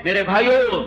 میرے بھائیوں،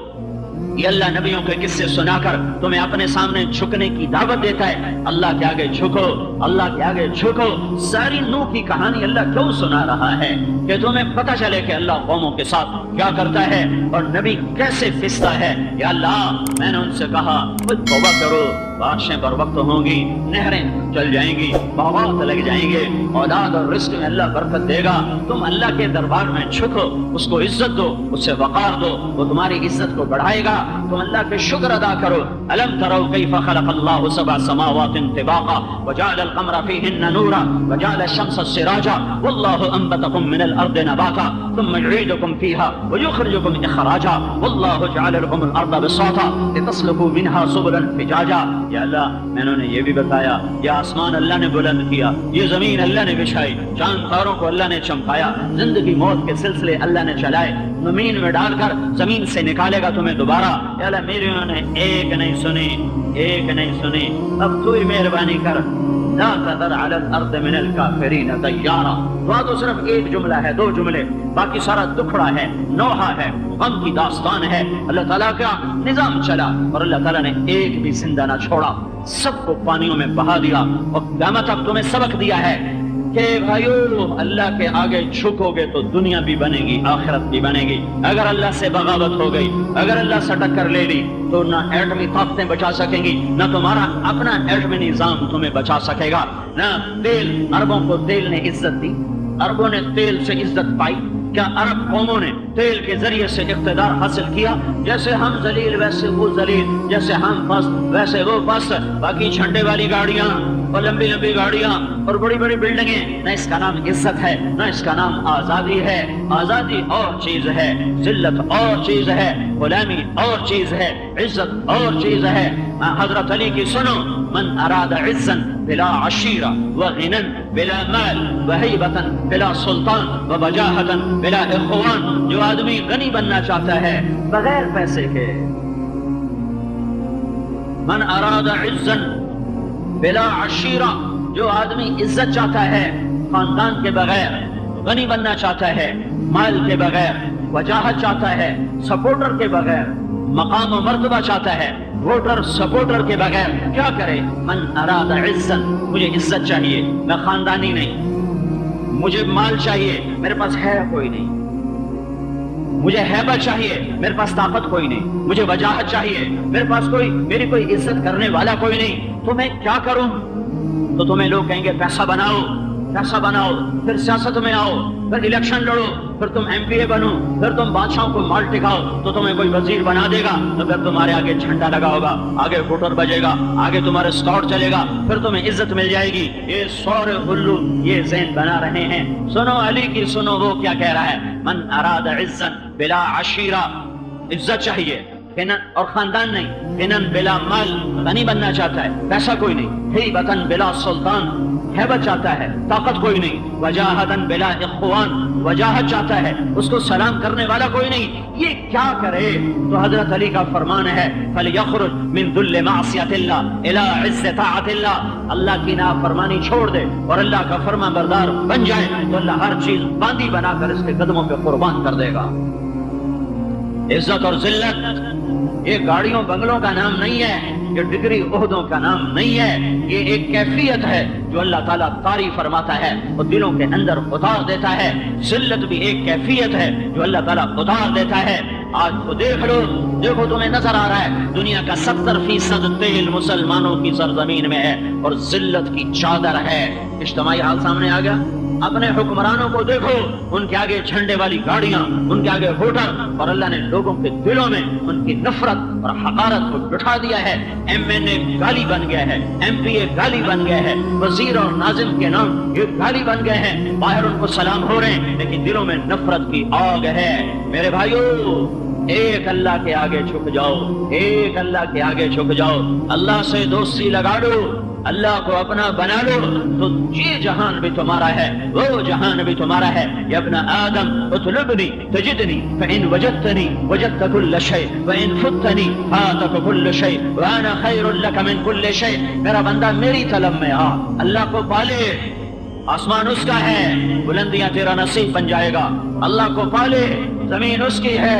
یہ اللہ نبیوں کے قصے سنا کر تمہیں اپنے سامنے جھکنے کی دعوت دیتا ہے۔ اللہ کے آگے جھکو، اللہ کے آگے جھکو۔ ساری نوح کی کہانی اللہ کیوں سنا رہا ہے؟ کہ تمہیں پتہ چلے کہ اللہ قوموں کے ساتھ کیا کرتا ہے اور نبی کیسے پستا ہے۔ یا اللہ، میں نے ان سے کہا خود توبہ کرو، بارشیں بر وقت ہوں گی، نہریں چل جائیں گی، باغات لگ جائیں گے، اولاد اور رزق میں اللہ برکت دے گا۔ تم اللہ کے دربار میں جھکو، اس کو عزت دو، اسے وقار دو، وہ تمہاری عزت کو بڑھائے گا۔ تم اللہ کے شکر ادا کرو۔ الم تروا کیف خلق اللہ سبع سماوات طباقا وجعل القمر فیہن نورا وجعل الشمس سراجا واللہ انبتکم من الارض نباتا ثم یعیدکم فیہا ویخرجکم اخراجا واللہ جعل لکم الارض بساطا لتسلکوا منہا سبلا فجاجا۔ یا اللہ، میں نے یہ بھی بتایا، یہ آسمان اللہ نے بلند کیا، یہ زمین اللہ نے بچھائی، چاند تاروں کو اللہ نے چمکایا، زندگی موت کے سلسلے اللہ نے چلائے، زمین میں ڈال کر زمین سے نکالے گا تمہیں دوبارہ۔ یا اللہ، میری انہوں نے ایک نہیں سنی، ایک نہیں سنی، اب تو ہی مہربانی کر۔ لا تذر علی الارض من الکافرین دیارا۔ دعا تو صرف ایک جملہ ہے، دو جملے، باقی سارا دکھڑا ہے، نوحہ ہے، غم کی داستان ہے۔ اللہ تعالیٰ کا نظام چلا اور اللہ تعالیٰ نے ایک بھی زندہ نہ چھوڑا، سب کو پانیوں میں بہا دیا۔ اور قیامت اب تمہیں سبق دیا ہے کہ بھائیو، اللہ کے آگے جھکو گے تو دنیا بھی بنے گی، آخرت بھی بنے گی۔ اگر اللہ سے بغاوت ہو گئی، اگر اللہ سے ٹکر لے لی تو نہ ایٹمی طاقتیں بچا سکیں گی، نہ تمہارا اپنا ایٹمی نظام تمہیں بچا سکے گا، نہ تیل۔ عربوں کو تیل نے عزت دی، عربوں نے تیل سے عزت پائی۔ کیا عرب قوموں نے تیل کے ذریعے سے اقتدار حاصل کیا؟ جیسے ہم ذلیل ویسے وہ ذلیل، جیسے ہم پست ویسے وہ پست۔ باقی جھنڈے والی گاڑیاں اور لمبی لمبی گاڑیاں اور بڑی بڑی بلڈنگیں، نہ اس کا نام عزت ہے، نہ اس کا نام آزادی ہے۔ آزادی اور چیز ہے، ذلت اور چیز ہے، غلامی اور چیز ہے، عزت اور چیز ہے۔ حضرت علی کی سنو، من اراد عزا بلا عشیرہ وغنا بلا مال وہیبۃ بلا سلطان ووجاہۃ بلا اخوان۔ جو آدمی غنی بننا چاہتا ہے بغیر پیسے کے، من اراد عزا بلا عشیرہ، جو آدمی عزت چاہتا ہے خاندان کے بغیر، غنی بننا چاہتا ہے مال کے بغیر، وجاہت چاہتا ہے سپورٹر کے بغیر، مقام و مرتبہ چاہتا ہے ووٹر سپورٹر کے بغیر، کیا کرے؟ من اراد عزا، مجھے عزت چاہیے، میں خاندانی نہیں، مجھے مال چاہیے، میرے پاس ہے کوئی نہیں، مجھے ہیبت چاہیے، میرے پاس طاقت کوئی نہیں، مجھے وجاہت چاہیے، میرے پاس میری کوئی عزت کرنے والا کوئی نہیں، تو میں کیا کروں؟ تو تمہیں لوگ کہیں گے پیسہ بناؤ، پیسہ بناؤ، پھر سیاست میں آؤ، پھر الیکشن لڑو، پھر تم ایم پی اے بنو، پھر تم بادشاہوں کو مال ٹکاؤ، تو تمہیں کوئی وزیر بنا دے گا، تو پھر تمہارے آگے جھنڈا لگا ہوگا، آگے فوٹر بجے گا، آگے تمہارے اسکاؤٹ چلے گا، پھر تمہیں عزت مل جائے گی۔ یہ سور الو یہ ذہن بنا رہے ہیں۔ سنو علی کی، سنو وہ کیا کہہ رہا ہے، من اراد عزا بلا عشیرہ، عزت چاہیے اور خاندان نہیں، غنن بلا مال، غنی بننا چاہتا ہے، پیسہ کوئی نہیں، ہیبۃ بلا سلطان، ہیبت چاہتا ہے، طاقت کوئی نہیں، وجاہۃ بلا اخوان، وجاہت چاہتا ہے، اس کو سلام کرنے والا کوئی نہیں، یہ کیا کرے؟ تو حضرت علی کا فرمان ہے فَلْيَخْرُجْ مِنْ ذُلِّ مَعْصِيَةِ اللَّهِ إِلَىٰ عِزِّ طَاعَةِ اللَّهِ۔ اللہ کی نافرمانی چھوڑ دے اور اللہ کا فرما بردار بن جائے تو اللہ ہر چیز باندھی بنا کر اس کے قدموں پہ قربان کر دے گا۔ عزت اور ذلت یہ گاڑیوں بنگلوں کا نام نہیں ہے، یہ ڈگری عہدوں کا نام نہیں ہے، یہ ایک کیفیت ہے جو اللہ تعالیٰ طاری فرماتا ہے اور دلوں کے اندر اتار دیتا ہے۔ ذلت بھی ایک کیفیت ہے جو اللہ تعالیٰ اتار دیتا ہے۔ آج تو دیکھ لو، دیکھو تمہیں نظر آ رہا ہے دنیا کا 70% تیل مسلمانوں کی سرزمین میں ہے اور ذلت کی چادر ہے۔ اجتماعی حال سامنے آ گیا۔ اپنے حکمرانوں کو دیکھو، ان کے آگے جھنڈے والی گاڑیاں، ان کے آگے ووٹر، اور اللہ نے لوگوں کے دلوں میں ان کی نفرت اور حقارت کو بٹھا دیا ہے۔ ایم این اے گالی بن گیا ہے، ایم پی اے گالی بن گیا ہے، وزیر اور ناظم کے نام یہ گالی بن گئے ہیں، باہر ان کو سلام ہو رہے ہیں لیکن دلوں میں نفرت کی آگ ہے۔ میرے بھائیو، ایک اللہ کے آگے جھک جاؤ، ایک اللہ کے آگے جھک جاؤ، اللہ سے دوستی لگا لو، اللہ کو اپنا بنا لو، تو یہ جہان بھی تمہارا ہے، وہ جہان بھی تمہارا ہے۔ یا ابن آدم اطلبنی تجدنی فإن وجدتنی وجدت كل شيء وإن فتنی فاتك كل شيء وأنا خير لك من كل شيء۔ میرا بندہ میری طلب میں آ، اللہ کو پالے، آسمان اس کا ہے، بلندیاں تیرا نصیب بن جائے گا، اللہ کو پالے، زمین اس کی ہے،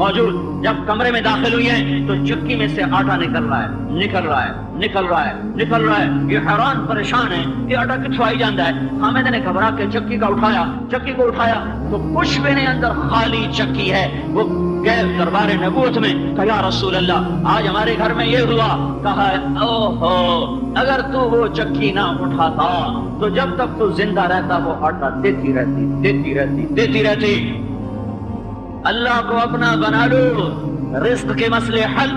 موجود. جب کمرے میں داخل ہوئی ہیں تو چکی میں سے آٹا نکل رہا ہے. یہ حیران پریشان ہے کہ آٹا کتوں آئی جاتا ہے. حامد نے گھبرا کے چکی کو اٹھایا تو کچھ بھی نہیں، اندر خالی چکی ہے. وہ گئے دربار نبوت میں، کہا یا رسول اللہ آج ہمارے گھر میں یہ ہوا. کہا اوہو، اگر تو وہ چکی نہ اٹھاتا تو جب تک تو زندہ رہتا وہ آٹا دیتی رہتی. اللہ کو اپنا بنا لو، رزق کے مسئلے حل.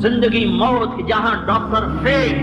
زندگی موت جہاں ڈاکٹر فیل،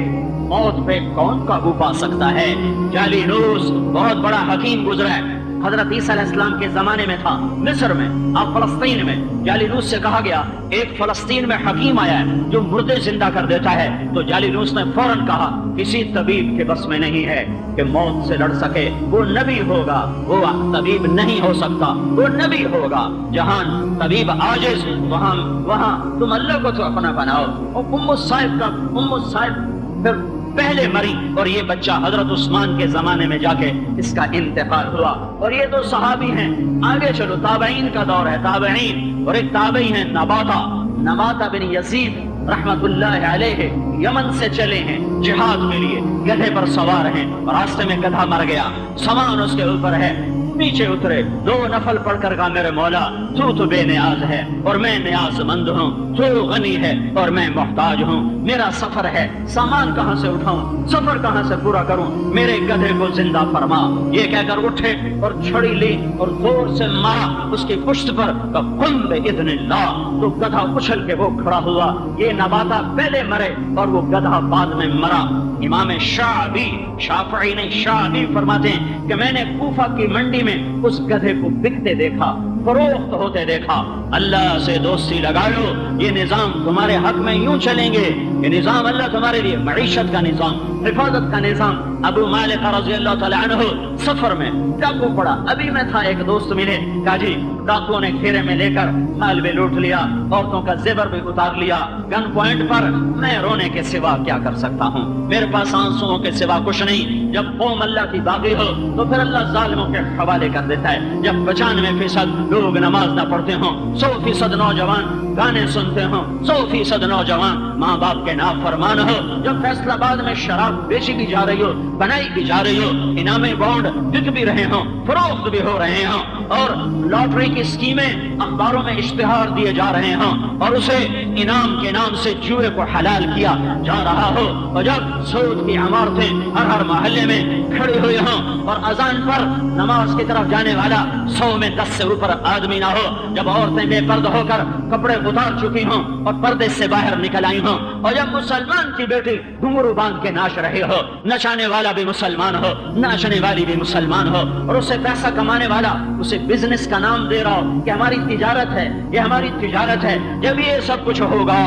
موت پہ کون قابو پا سکتا ہے؟ جالینوس بہت بڑا حکیم گزرا ہے. حضرت عیسیٰ علیہ السلام کے زمانے میں تھا، مصر میں، اب فلسطین میں. جالینوس سے کہا گیا ایک فلسطین میں حکیم آیا ہے جو مردے زندہ کر دیتا ہے. تو جالینوس نے فوراً کہا کسی طبیب کے بس میں نہیں ہے کہ موت سے لڑ سکے. وہ نبی ہوگا، وہ طبیب نہیں ہو سکتا، وہ نبی ہوگا. جہاں طبیب عاجز وہاں تم اللہ کو تو اپنا بناؤ. ام صائب پھر پہلے مری، اور یہ بچہ حضرت عثمان کے زمانے میں جا کے اس کا انتقال ہوا. اور یہ دو صحابی ہیں. آگے چلو، تابعین کا دور ہے. تابعین اور ایک تابعی ہیں نباتا بن یزید رحمت اللہ علیہ، یمن سے چلے ہیں جہاد کے لیے. گدھے پر سوار ہیں، راستے میں گدھا مر گیا، سامان اس کے اوپر ہے. نیچے اترے، 2 نفل پڑھ کر کہا میرے مولا تو بے نیاز ہے اور میں نیاز مند ہوں، تو غنی ہے اور میں محتاج ہوں. میرا سفر ہے، سامان کہاں سے اٹھاؤں، سفر کہاں سے پورا کروں، میرے گدھے کو زندہ فرما. یہ کہہ کر اٹھے اور چھڑی لی اور زور سے مارا اس کی پشت پر. قم باذن اللہ، تو گدھا اچھل کے وہ کھڑا ہوا. یہ نباتا پہلے مرے اور وہ گدھا بعد میں مرا. امام شافعی نے شافعی فرماتے ہیں کہ میں نے کوفہ کی منڈی میں اس گدھے کو بکتے دیکھا، فروخت ہوتے دیکھا. اللہ سے دوستی لگا لو، یہ نظام تمہارے حق میں یوں چلیں گے. یہ نظام اللہ تمہارے لیے معیشت کا نظام، حفاظت کا نظام. ابو مالک رضی اللہ تعالی عنہ سفر میں ڈاکو پڑا. ابھی میں تھا، ایک دوست ملے، کہا جی ڈاکو نے گھیرے میں لے کر مال بھی لوٹ لیا، عورتوں کا زیور بھی اتار لیا گن پوائنٹ پر. میں رونے کے سوا کیا کر سکتا ہوں؟ میرے پاس آنسوؤں کے سوا کچھ نہیں. جب قوم اللہ کی باغی ہو تو پھر اللہ ظالموں کے حوالے کر دیتا ہے. جب 95% لوگ نماز نہ پڑھتے ہوں، 100% نوجوان گانے سنتے ہوں، 100% نوجوان ماں باپ کے نافرمان ہو، جب فیصلہ آباد میں شراب بیچی بھی جا رہی ہو، بنائی بھی جا رہی ہو، انعامی بانڈ بک بھی رہے ہوں، فروخت بھی ہو رہے ہوں، اور لاٹری کی اسکیمیں اخباروں میں اشتہار دیے جا رہے ہوں، اور اسے انعام کے نام سے جوئے کو حلال کیا جا رہا ہو، اور جب سود کی عمارتیں ہر محلے میں کھڑی ہوئی ہوں، اور اذان پر نماز کی طرف جانے والا 100 میں 10 سے اوپر آدمی نہ ہو، جب عورتیں بے پردہ ہو کر کپڑے اتار چکی ہوں اور پردے سے باہر نکل آئی ہوں، اور جب مسلمان کی بیٹی گھنگرو باندھ کے ناچ رہی ہو، نچانے والا بھی مسلمان ہو، ناچنے والی بھی مسلمان ہو، اور اسے پیسہ کمانے والا اسے بزنس کا نام دے رہا ہو کہ ہماری تجارت ہے، یہ ہماری تجارت ہے. جب یہ سب کچھ ہوگا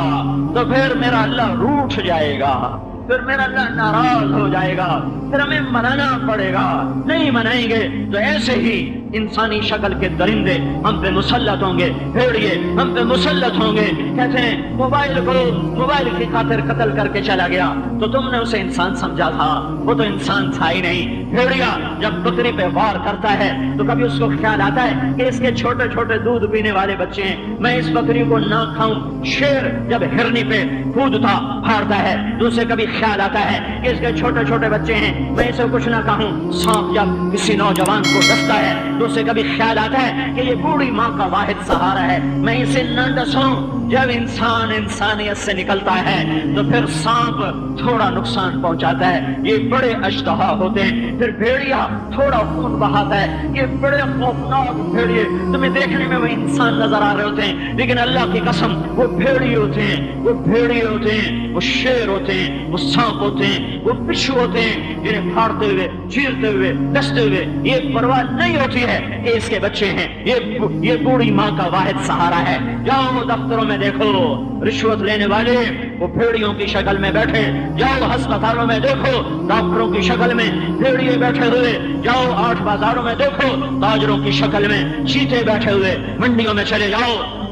تو پھر میرا اللہ روٹھ جائے گا، پھر میرا اللہ ناراض ہو جائے گا، پھر ہمیں منانا پڑے گا. نہیں منائیں گے تو ایسے ہی انسانی شکل کے درندے ہم پہ مسلط ہوں گے، بھیڑیے ہم پہ مسلط ہوں گے. کہتے ہیں موبائل کی خاطر قتل کر کے چلا گیا تو تم نے اسے انسان سمجھا تھا، وہ تو انسان تھا ہی نہیں. بھیڑیا جب بکری پہ وار کرتا ہے تو کبھی اس کو خیال آتا ہے کہ اس کے چھوٹے چھوٹے دودھ پینے والے بچے ہیں، میں اس بکری کو نہ کھاؤں. شیر جب ہرنی پہ کودتا پھاڑتا ہے تو اسے کبھی خیال آتا ہے کہ اس کے چھوٹے چھوٹے بچے ہیں، میں اسے کچھ نہ کہوں. سانپ جب کسی نوجوان کو ڈستا ہے تو اسے کبھی خیال آتا ہے کہ یہ بوڑھی ماں کا واحد سہارا ہے، میں اسے نہ ڈسوں. جب انسان انسانیت سے نکلتا ہے تو پھر سانپ تھوڑا نقصان پہنچاتا ہے، یہ بڑے اشتہا ہوتے ہیں. پھر بھیڑیا تھوڑا خون بہاتا ہے، یہ بڑے خوفناک بھیڑیے تمہیں دیکھنے میں وہ انسان نظر آ رہے ہوتے ہیں لیکن اللہ کی قسم وہ بھیڑیے ہوتے ہیں، وہ بھیڑیے ہوتے ہیں، وہ شیر ہوتے ہیں، وہ سانپ ہوتے ہیں، وہ بچھو ہوتے ہیں جنہیں پھاڑتے ہوئے، چیرتے ہوئے، ڈستے ہوئے یہ پرواہ نہیں ہوتی ہے کہ اس کے بچے ہیں. یہ بوڑھی ماں کا واحد سہارا ہے. جاؤ دفتروں میں دیکھو رشوت لینے والے وہ بھیڑیوں کی شکل میں بیٹھے، جاؤ ہسپتالوں میں دیکھو ڈاکٹروں کی شکل میں بھیڑیے بیٹھے ہوئے، جاؤ 8 بازاروں میں دیکھو تاجروں کی شکل میں چیتے بیٹھے ہوئے، منڈیوں میں چلے جاؤ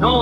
9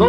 2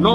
9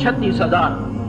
36,000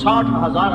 60,000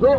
2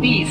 30,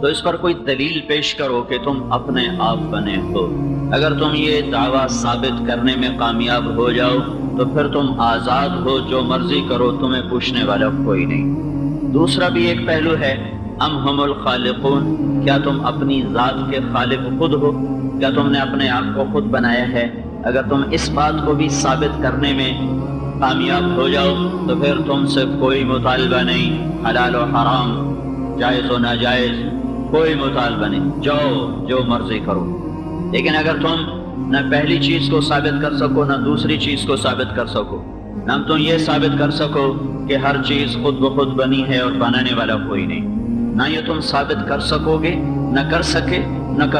تو اس پر کوئی دلیل پیش کرو کہ تم اپنے آپ بنے ہو۔ اگر تم یہ دعویٰ ثابت کرنے میں کامیاب ہو جاؤ تو پھر تم آزاد ہو، جو مرضی کرو، تمہیں پوچھنے والا کوئی نہیں۔ دوسرا بھی ایک پہلو ہے، ام ہم الخالقون، کیا تم اپنی ذات کے خالق خود ہو؟ کیا تم نے اپنے آپ کو خود بنایا ہے؟ اگر تم اس بات کو بھی ثابت کرنے میں کامیاب ہو جاؤ تو پھر تم سے کوئی مطالبہ نہیں، حلال و حرام، جائز و ناجائز، کوئی مطالبہ نہیں، جاؤ جو مرضی کرو۔ لیکن اگر تم نہ پہلی چیز کو ثابت کر سکو، نہ دوسری چیز کو ثابت کر سکو، نہ تم یہ ثابت کر سکو کہ ہر چیز خود بخود بنی ہے اور بنانے والا کوئی نہیں، نہ یہ تم ثابت کر سکو گے، نہ کر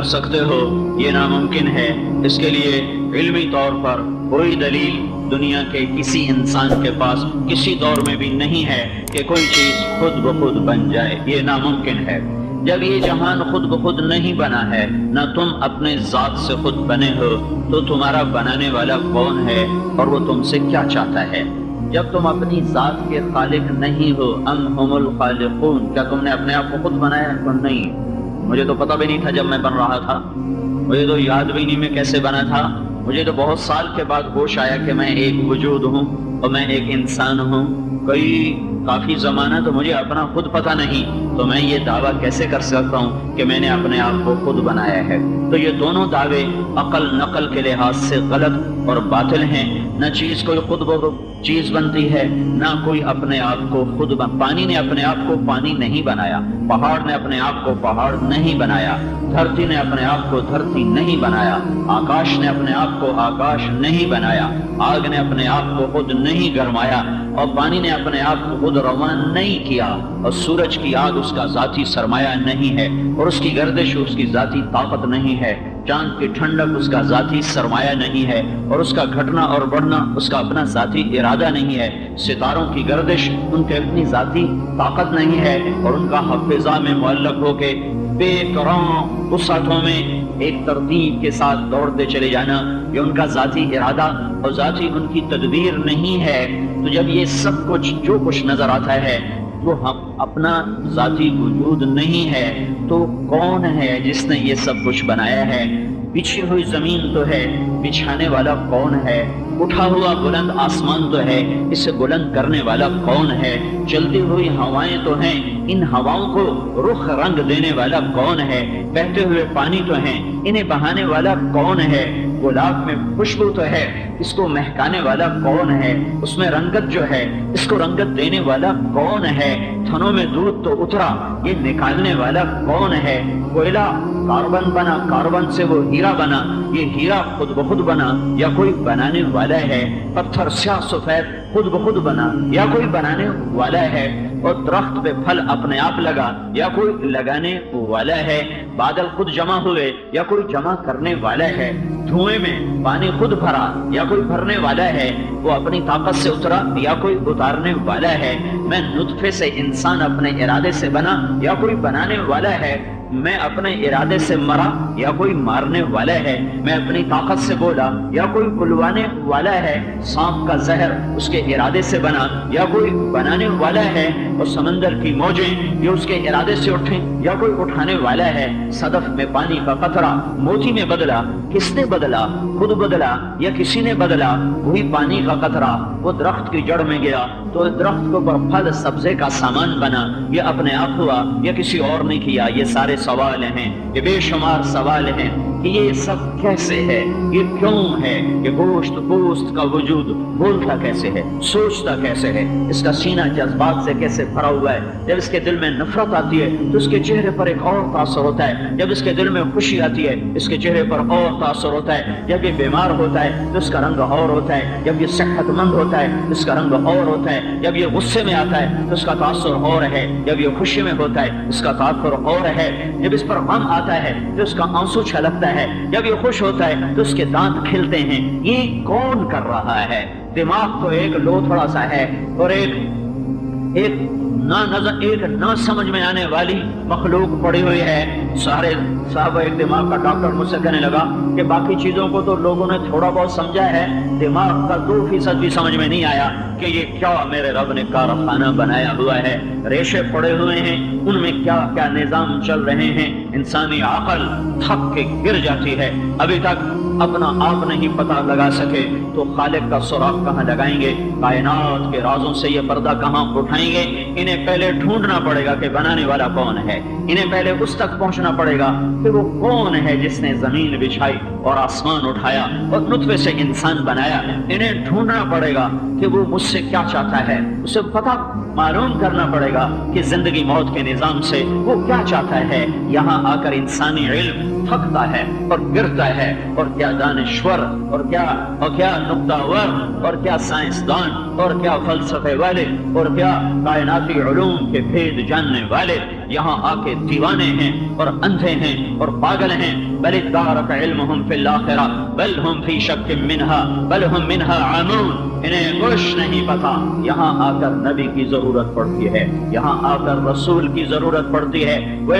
سکتے ہو، یہ ناممکن ہے۔ اس کے لیے علمی طور پر کوئی دلیل دنیا کے کسی انسان کے پاس کسی دور میں بھی نہیں ہے کہ کوئی چیز خود بخود بن جائے، یہ ناممکن ہے۔ جب یہ جہان خود بخود نہیں بنا ہے، نہ تم اپنے ذات سے خود بنے ہو، تو تمہارا بنانے والا کون ہے اور وہ تم سے کیا چاہتا ہے؟ جب تم اپنی ذات کے خالق نہیں ہو، ام ہم الخالقون، کیا تم نے اپنے آپ کو خود بنایا ہے؟ نہیں، مجھے تو پتہ بھی نہیں تھا جب میں بن رہا تھا، مجھے تو یاد بھی نہیں میں کیسے بنا تھا، مجھے تو بہت سال کے بعد ہوش آیا کہ میں ایک وجود ہوں اور میں ایک انسان ہوں۔ کافی زمانہ تو مجھے اپنا خود پتہ نہیں، تو میں یہ دعویٰ کیسے کر سکتا ہوں کہ میں نے اپنے آپ کو خود بنایا ہے؟ تو یہ دونوں دعوے عقل نقل کے لحاظ سے غلط اور باطل ہیں۔ نہ چیز کوئی خود بخود چیز بنتی ہے، نہ کوئی اپنے آپ کو خود پانی نے اپنے آپ کو پانی نہیں بنایا، پہاڑ نے اپنے آپ کو پہاڑ نہیں بنایا، دھرتی نے اپنے آپ کو دھرتی نہیں بنایا، آکاش نے اپنے آپ کو آکاش نہیں بنایا، آگ نے اپنے آپ کو خود نہیں گرمایا، اور پانی نے اپنے آپ کو خود روان نہیں کیا، اور سورج کی آگ اس کا ذاتی سرمایہ نہیں ہے، اور اس کی گردش اس کی ذاتی طاقت نہیں ہے، چاند کی ٹھنڈک اس کا ذاتی سرمایہ نہیں ہے، اور اس کا گھٹنا اور بڑھنا اس کا اپنا ذاتی ارادہ نہیں ہے، ستاروں کی گردش ان کے اپنی ذاتی طاقت نہیں ہے، اور ان کا فضا میں معلق ہو کے بے کران وسعتوں میں ایک ترتیب کے ساتھ دوڑتے چلے جانا، یہ ان کا ذاتی ارادہ اور ذاتی ان کی تدبیر نہیں ہے۔ تو جب یہ سب کچھ جو کچھ نظر آتا ہے وہ ہم اپنا ذاتی وجود نہیں ہے، تو کون ہے جس نے یہ سب کچھ بنایا ہے؟ بچھی ہوئی زمین تو ہے، بچھانے والا کون ہے؟ اٹھا ہوا بلند آسمان تو ہے، اسے بلند کرنے والا کون ہے؟ چلتی ہوئی ہوائیں تو ہیں، ان ہواؤں کو رخ رنگ دینے والا کون ہے؟ بہتے ہوئے پانی تو ہیں، انہیں بہانے والا کون ہے؟ گلاب میں خوشبو تو ہے، اس کو مہکانے والا کون ہے؟ اس میں رنگت جو ہے، اس کو رنگت دینے والا کون ہے؟ تھنوں میں دودھ تو اترا، یہ نکالنے والا کون ہے؟ کوئلہ کاربن بنا، کاربن سے وہ ہیرا بنا، یہ ہیرا خود بخود بنا یا کوئی بنانے والا ہے؟ پتھر سیاہ سفید خود بخود بنا یا کوئی بنانے والا ہے؟ اور درخت پہ پھل اپنے آپ لگا یا کوئی لگانے والا ہے؟ بادل خود جمع ہوئے یا کوئی جمع کرنے والا ہے؟ دھوئیں میں پانی خود بھرا یا کوئی بھرنے والا ہے؟ وہ اپنی طاقت سے اترا یا کوئی اتارنے والا ہے؟ میں نطفے سے انسان اپنے ارادے سے بنا یا کوئی بنانے والا ہے؟ میں اپنے ارادے سے مرا یا کوئی مارنے والا ہے؟ میں اپنی طاقت سے بولا یا کوئی بلوانے والا ہے؟ سانپ کا زہر اس کے ارادے سے بنا یا کوئی بنانے والا ہے؟ اور سمندر کی موجیں یہ اس کے ارادے سے اٹھیں یا کوئی اٹھانے والا ہے؟ صدف میں پانی کا قطرہ موتی میں بدلا، کس نے بدلا؟ خود بدلا یا کسی نے بدلا؟ وہی پانی کا قطرہ وہ درخت کی جڑ میں گیا تو درخت کو پھل سبزے کا سامان بنا، یہ اپنے آپ ہوا یا کسی اور نے کیا؟ یہ سارے سوال ہیں، یہ بے شمار سوال ہیں کہ یہ سب کیسے ہے، یہ کیوں ہے، یہ گوشت پوست کا وجود بولتا کیسے ہے، سوچتا کیسے ہے، اس کا سینہ جذبات سے کیسے بھرا ہوا ہے؟ جب اس کے دل میں نفرت آتی ہے تو اس کے چہرے پر ایک اور تاثر ہوتا ہے، جب اس کے دل میں خوشی آتی ہے اس کے چہرے پر اور تاثر ہوتا ہے، جب یہ بیمار ہوتا ہے تو اس کا رنگ اور ہوتا ہے، جب یہ صحت مند ہوتا ہے اس کا رنگ اور ہوتا ہے، جب یہ غصے میں آتا ہے تو اس کا تاثر اور ہے، جب یہ خوشی میں ہوتا ہے اس کا تاثر اور ہے، جب اس پر غم آتا ہے تو اس کا آنسو چھلکتا ہے، جب یہ خوش ہوتا ہے تو اس کے دانت کھلتے ہیں۔ یہ کون کر رہا ہے؟ دماغ تو ایک لوتھڑا سا ہے اور ایک نہ سمجھ میں آنے والی مخلوق پڑی ہوئی ہے سارے صاحب ایک دماغ کا ڈاکٹر مجھ سے کہنے لگا کہ باقی چیزوں کو تو لوگوں نے تھوڑا بہت سمجھا ہے، دماغ کا 2% بھی سمجھ میں نہیں آیا کہ یہ کیا میرے رب نے کارخانہ بنایا ہوا ہے، ریشے پڑے ہوئے ہیں، ان میں کیا کیا نظام چل رہے ہیں۔ انسانی عقل تھک کے گر جاتی ہے، ابھی تک اپنا آپ نہیں پتہ لگا سکے تو خالق کا سراغ کہاں لگائیں گے؟ کائنات کے رازوں سے یہ پردہ کہاں اٹھائیں گے؟ انہیں پہلے ڈھونڈنا پڑے گا کہ بنانے والا کون ہے، انہیں پہلے اس تک پہنچنا پڑے گا کہ وہ کون ہے جس نے زمین بچھائی اور آسمان اٹھایا اور نطفے سے انسان بنایا۔ انہیں ڈھونڈنا پڑے گا کہ وہ مجھ سے کیا چاہتا ہے، اسے پتہ معلوم کرنا پڑے گا کہ زندگی موت کے نظام سے وہ کیا چاہتا ہے۔ یہاں آ کر انسانی علم تھکتا ہے اور گرتا ہے، اور کیا دانشور اور کیا نقطہ ور اور کیا سائنسدان اور کیا فلسفے والے اور کیا کائناتی علوم کے بھید جاننے والے یہاں آ کے دیوانے ہیں اور اندھے ہیں اور پاگل ہیں۔ بل ادارک علمہم فی الآخرہ بل ہم فی شک منہا بل ہم منہا عامون۔ انہیں کچھ نہیں پتا۔ یہاں آ کر نبی کی ضرورت پڑتی ہے، یہاں آ کر رسول کی ضرورت پڑتی ہے۔ وہ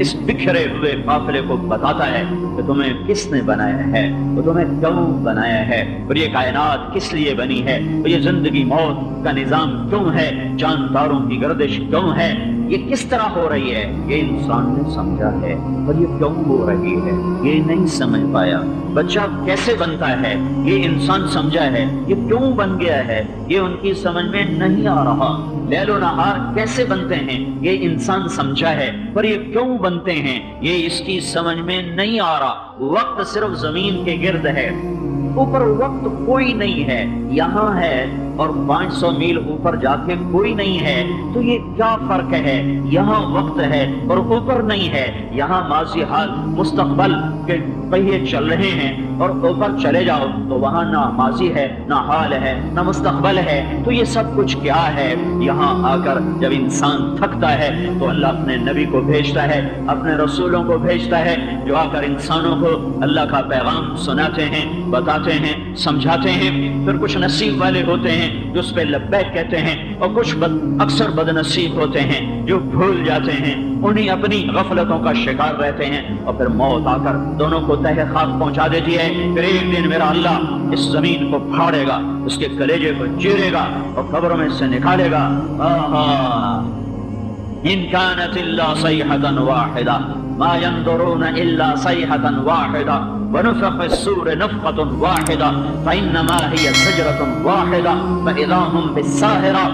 اس بکھرے ہوئے قافلے کو بتاتا ہے کہ تمہیں کس نے بنایا ہے، وہ تمہیں کیوں بنایا ہے، اور یہ کائنات کس لیے بنی ہے، اور یہ زندگی موت کا نظام کیوں ہے، جانداروں کی گردش کیوں ہے، یہ کس طرح ہو رہی ہے، یہ انسان نے سمجھا ہے، اور یہ کیوں ہو رہی ہے یہ نہیں سمجھ پایا۔ بچہ کیسے بنتا ہے یہ انسان سمجھا ہے، یہ کیوں بن گیا ہے یہ ان کی سمجھ میں نہیں آ رہا۔ لیل و نہار کیسے بنتے ہیں یہ انسان سمجھا ہے، پر یہ کیوں بنتے ہیں یہ اس کی سمجھ میں نہیں آ رہا۔ وقت صرف زمین کے گرد ہے، اوپر وقت کوئی نہیں ہے، یہاں ہے اور 500 میل اوپر جا کے کوئی نہیں ہے، تو یہ کیا فرق ہے؟ یہاں وقت ہے اور اوپر نہیں ہے، یہاں ماضی حال مستقبل کے پہیے چل رہے ہیں، اور اوپر چلے جاؤ تو وہاں نہ ماضی ہے نہ حال ہے نہ مستقبل ہے، تو یہ سب کچھ کیا ہے؟ یہاں آ کر جب انسان تھکتا ہے تو اللہ اپنے نبی کو بھیجتا ہے، اپنے رسولوں کو بھیجتا ہے، جو آ کر انسانوں کو اللہ کا پیغام سناتے ہیں، بتاتے ہیں، سمجھاتے ہیں۔ پھر کچھ نصیب والے ہوتے ہیں جو اس پہ لبیک کہتے ہیں، اور کچھ اکثر بد نصیب ہوتے ہیں جو بھول جاتے ہیں، انہیں اپنی غفلتوں کا شکار رہتے ہیں، اور پھر موت آ کر دونوں کو تہہ خاک پہنچا دیتی ہے۔ پھر ایک دن میرا اللہ اس زمین کو پھاڑے گا، اس کے کلیجے کو چیرے گا اور قبروں میں سے نکالے گا۔ ان كانت الا صيحة واحدة ما ينظرون الا صيحة واحدة ونفخ في الصور نفخة واحدة فإنما هي زجرة واحدة فإذا هم بالساهرة۔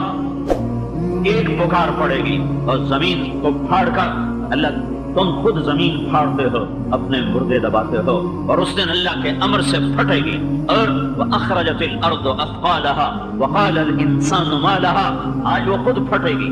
ایک پکار پڑے گی اور زمین کو پھاڑ کر اللہ تم خود زمین پھاڑتے ہو، اپنے مردے دباتے ہو، اور اس دن اللہ کے امر سے پھٹے گی۔ اور وَأَخْرَجَتِ الْأَرْضُ أَثْقَالَهَا وَقَالَ الْإِنسَانُ مَا لَهَا، آج وہ خود پھٹے گی۔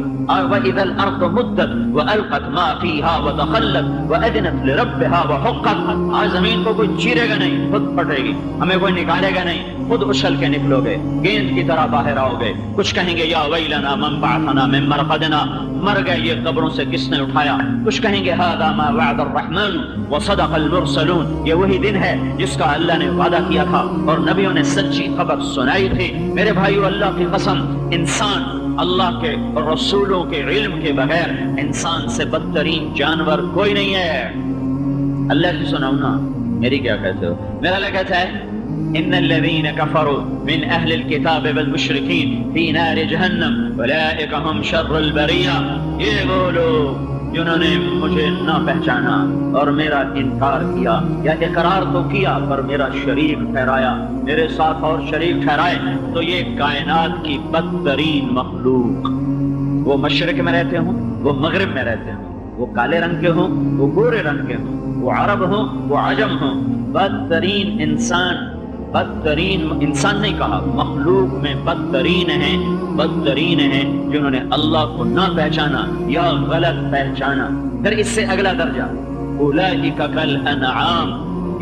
وَإِذَا الْأَرْضُ مُدَّتْ وَأَلْقَتْ مَا فِيهَا وَتَخَلَّتْ وَأَذِنَتْ لِرَبِّهَا وَحُقَّتْ، آج زمین کو کوئی چیرے گا نہیں، خود پھٹے گی، ہمیں کوئی نکالے گا نہیں، خود اچھل کے نکلو گے، گیند کی طرح باہر آؤ گے۔ کچھ کہیں گے یا ویلنا من بعثنا من مرقدنا، مر گئے یہ قبروں سے کس نے اٹھایا۔ کچھ کہیں گے هذا ما وعد الرحمن وصدق المرسلون، یہ وہی دن ہے جس کا اللہ نے وعدہ کیا تھا اور نبیوں نے سچی خبر سنائی تھی۔ میرے بھائیو، اللہ کی قسم، انسان اللہ کے اور رسولوں کے علم کے بغیر انسان سے بدترین جانور کوئی نہیں ہے۔ اللہ کی سناؤ نا، میری کیا کہتے ہو؟ میرا اللہ کہتا ہے ان الذين كفروا من اهل الكتاب والمشركين في نار جهنم اولئك هم شر البرية، یہ وہ لوگ جنہوں نے مجھے نہ پہچانا اور میرا انکار کیا، یا اقرار تو کیا پر میرا شریک ٹھہرایا، میرے ساتھ اور شریک ٹھہرائے، تو یہ کائنات کی بدترین مخلوق۔ وہ مشرق میں رہتے ہوں، وہ مغرب میں رہتے ہوں، وہ کالے رنگ کے ہوں، وہ گورے رنگ کے ہوں، وہ عرب ہوں، وہ عجم ہوں، بدترین انسان، بدترین انسان نہیں کہا، مخلوق میں بدترین ہیں جنہوں نے اللہ کو نہ پہچانا یا غلط پہچانا۔ پھر اس سے اگلا درجہ اولئک کالانعام،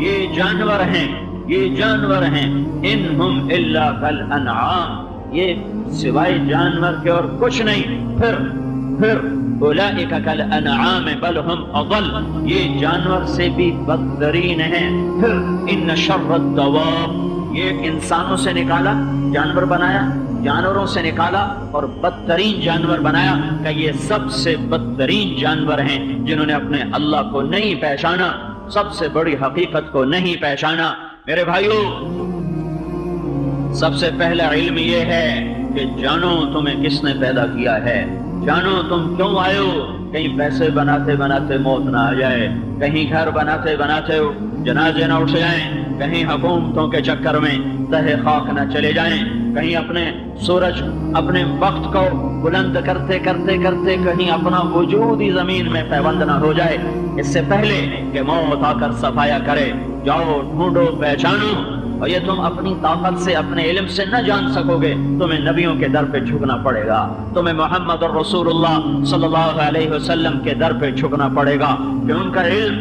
یہ جانور ہیں، انہم الا کالانعام، یہ سوائے جانور کے اور کچھ نہیں۔ پھر اولئک کالانعام بل ہم اضل، یہ جانور سے بھی بدترین ہیں۔ پھر ان شر الدواب، یہ انسانوں سے نکالا، جانور بنایا، جانوروں سے نکالا اور بدترین جانور بنایا کہ یہ سب سے بدترین جانور ہیں جنہوں نے اپنے اللہ کو نہیں پہچانا، سب سے بڑی حقیقت کو نہیں پہچانا۔ میرے بھائیو، سب سے پہلا علم یہ ہے کہ جانو تمہیں کس نے پیدا کیا ہے، جانو تم کیوں آئے ہو۔ کہیں پیسے بناتے بناتے موت نہ آ جائے، کہیں گھر بناتے بناتے جنازے نہ اٹھ جائیں، کہیں حکومتوں کے چکر میں تہے خاک نہ چلے جائیں، کہیں اپنے سورج اپنے وقت کو بلند کرتے کرتے کرتے کہیں اپنا وجود ہی زمین میں پیوند نہ ہو جائے۔ اس سے پہلے کہ موت آ کر صفایا کرے، جاؤ ڈھونڈو پہچانو۔ اور یہ تم اپنی طاقت سے اپنے علم سے نہ جان سکو گے، تمہیں نبیوں کے در پہ جھکنا پڑے گا، تمہیں محمد رسول اللہ صلی اللہ علیہ وسلم کے در پہ جھکنا پڑے گا کہ ان کا علم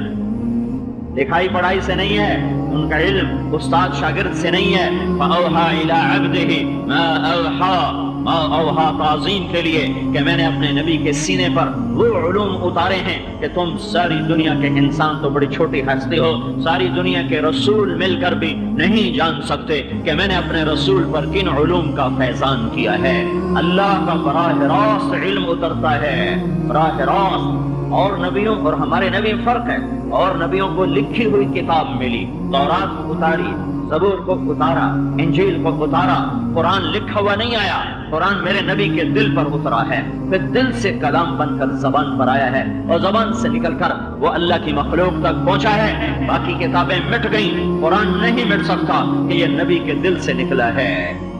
لکھائی پڑھائی سے نہیں ہے، ان کا علم استاد شاگرد سے نہیں ہے۔ فَأَوْحَى إِلَىٰ عَبْدِهِ مَا أَوْحَى، ما اوحا تعظیم کے لیے کہ میں نے اپنے نبی کے سینے پر وہ علوم اتارے ہیں کہ تم ساری دنیا کے انسان تو بڑی چھوٹی ہستی ہو، ساری دنیا کے رسول مل کر بھی نہیں جان سکتے کہ میں نے اپنے رسول پر کن علوم کا فیضان کیا ہے۔ اللہ کا براہ راست علم اترتا ہے، براہ راست۔ اور نبیوں اور ہمارے نبی فرق ہے، اور نبیوں کو لکھی ہوئی کتاب ملی، تورات کو اتاری، زبور کو اتارا، انجیل کو اتارا، قرآن لکھا ہوا نہیں آیا، قرآن میرے نبی کے دل پر اترا ہے، پھر دل سے کلام بن کر زبان پر آیا ہے، اور زبان سے نکل کر وہ اللہ کی مخلوق تک پہنچا ہے۔ باقی کتابیں مٹ گئیں، قرآن نہیں مٹ سکتا کہ یہ نبی کے دل سے نکلا ہے،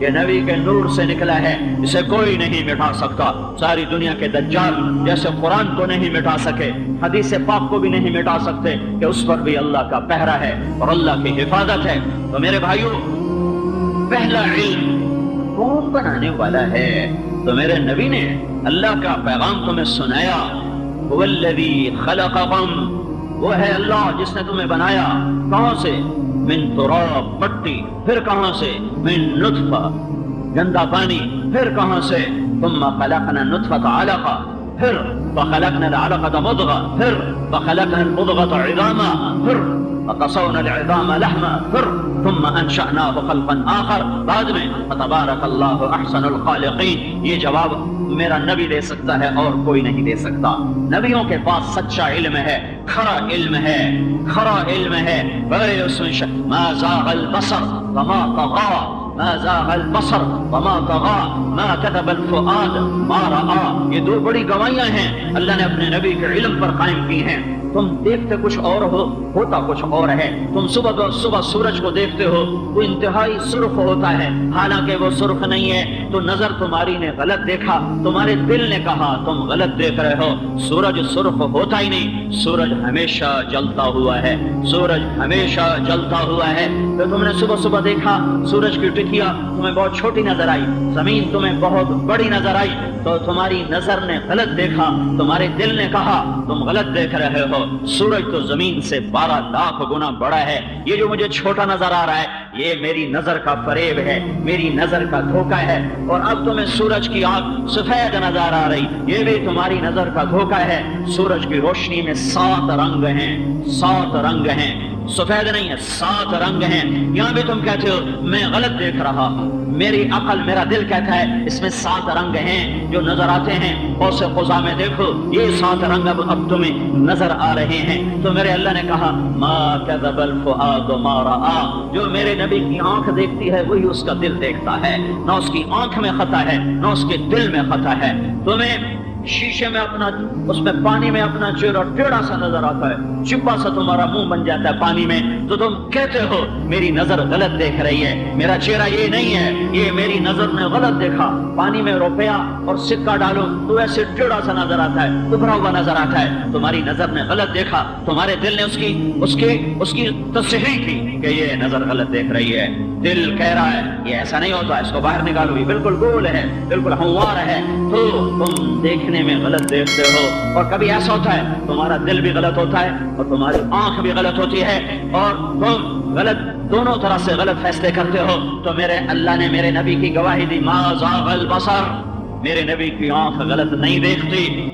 یہ نبی کے نور سے نکلا ہے، اسے کوئی نہیں مٹا سکتا۔ ساری دنیا کے دجال جیسے قرآن کو نہیں مٹا سکے، حدیث پاک کو بھی نہیں مٹا سکتے کہ اس پر بھی اللہ کا پہرا ہے اور اللہ کی حفاظت ہے۔ تو میرے بھائیو، پہلا علم کون بنانے والا ہے؟ تو میرے نبی نے اللہ کا پیغام تمہیں سنایا۔ هو الذی خلقکم، وہ ہے اللہ جس نے تمہیں بنایا۔ کہاں سے؟ من تراب، مٹی، پھر کہاں سے؟ من نطفہ، گندا پانی، پھر کہاں سے؟ ثم خلقنا النطفة علقہ، پھر فخلقنا العلقة مضغة، پھر فخلقنا المضغة عظاما، پھر فقصونا العظام لحما، پھر ثم انشأناه خلقا آخر، بعد میں فتبارک اللہ احسن الخالقین۔ یہ جواب میرا نبی دے سکتا ہے اور کوئی نہیں دے سکتا۔ نبیوں کے پاس سچا علم ہے، کھرا علم ہے، کھرا علم ہے۔ بڑے اس میں ما زاغ البصر وما طغى، ما زاغ البصر وما طغى، ما كتب الفؤاد ما رأى۔ یہ دو بڑی گواہیاں ہیں اللہ نے اپنے نبی کے علم پر قائم کی ہیں۔ تم دیکھتے کچھ اور ہو، ہوتا کچھ اور ہے۔ تم صبح سورج کو دیکھتے ہو، وہ انتہائی سرخ ہوتا ہے، حالانکہ وہ سرخ نہیں ہے، تو نظر تمہاری نے غلط دیکھا، تمہارے دل نے کہا تم غلط دیکھ رہے ہو۔ سورج سرخ ہوتا ہی نہیں، سورج ہمیشہ جلتا ہوا ہے، سورج ہمیشہ جلتا ہوا ہے۔ تو تم نے صبح دیکھا سورج کی ٹکیا تمہیں بہت چھوٹی نظر آئی، زمین تمہیں بہت بڑی نظر آئی، تو تمہاری نظر نے غلط دیکھا، تمہارے دل نے کہا تم غلط دیکھ رہے ہو، سورج تو زمین سے 12 لاکھ گنا بڑا ہے، یہ جو مجھے چھوٹا نظر آ رہا ہے یہ میری نظر کا فریب ہے، میری نظر کا دھوکہ ہے۔ اور اب تمہیں سورج کی آنکھ سفید نظر آ رہی، یہ بھی تمہاری نظر کا دھوکہ ہے۔ سورج کی روشنی میں 7 رنگ ہیں، 7 رنگ ہیں، سفید نہیں ہے، 7 رنگ ہیں۔ یہاں بھی تم کہتے ہو میں غلط دیکھ رہا ہوں، میری عقل میرا دل کہتا ہے اس میں 7 رنگ ہیں جو نظر آتے ہیں۔ قوس قزح میں دیکھو یہ 7 رنگ اب تمہیں نظر آ رہے ہیں۔ تو میرے اللہ نے کہا ما کذب الفؤاد ما رأى، جو میرے نبی کی آنکھ دیکھتی ہے وہی اس کا دل دیکھتا ہے، نہ اس کی آنکھ میں خطا ہے نہ اس کے دل میں خطا ہے۔ تمہیں شیشے میں اپنا، اس میں پانی میں اپنا چہرہ ٹیڑھا سا نظر آتا ہے، چپا سا تمہارا منہ بن جاتا ہے پانی میں، تو تم کہتے ہو میری نظر غلط دیکھ رہی ہے، میرا چہرہ یہ نہیں ہے، یہ میری نظر نے غلط دیکھا۔ پانی میں روپیہ اور سکہ ڈالو تو ایسے ٹیڑھا سا نظر آتا ہے، ابھرا ہوا نظر آتا ہے، تمہاری نظر نے غلط دیکھا، تمہارے دل نے اس کی تصحیح کی کہ یہ نظر غلط دیکھ رہی ہے۔ دل کہہ رہا ہے یہ ایسا نہیں ہوتا، اس کو باہر نکالو، یہ بالکل گول ہے، بالکل ہموار ہے، تو تم دیکھنے میں غلط دیکھتے ہو۔ اور کبھی ایسا ہوتا ہے تمہارا دل بھی غلط ہوتا ہے اور تمہاری آنکھ بھی غلط ہوتی ہے، اور تم غلط دونوں طرح سے غلط فیصلے کرتے ہو۔ تو میرے اللہ نے میرے نبی کی گواہی دی ما زاغ البصر، میرے نبی کی آنکھ غلط نہیں دیکھتی،